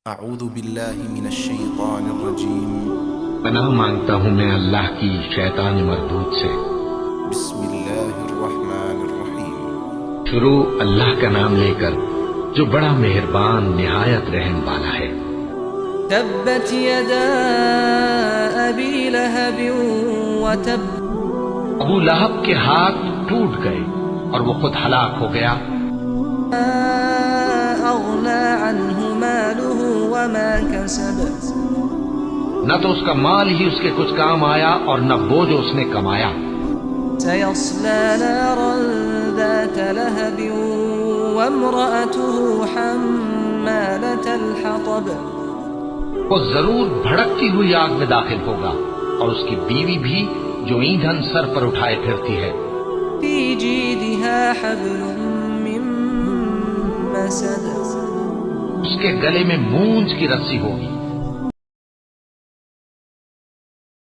اعوذ باللہ من الشیطان الرجیم پناہ مانگتا ہوں میں اللہ کی شیطان مردود سے۔ بسم اللہ الرحمن الرحیم شروع اللہ کا نام لے کر جو بڑا مہربان نہایت رحم والا ہے۔ تبت یدا ابی لہب وتب ابو لہب کے ہاتھ ٹوٹ گئے اور وہ خود ہلاک ہو گیا۔ اغنى عنہ مالہ وما کسب نہ تو اس کا مال ہی اس کے کچھ کام آیا اور نہ وہ جو اس نے کمایا۔ سيصلى نارا ذات لهب وامرأته حمالة الحطب وہ ضرور بھڑکتی ہوئی آگ میں داخل ہوگا اور اس کی بیوی بھی جو ایندھن سر پر اٹھائے پھرتی ہے۔ في جيدها حبل من مسد اس کے گلے میں مونج کی رسی ہوگی۔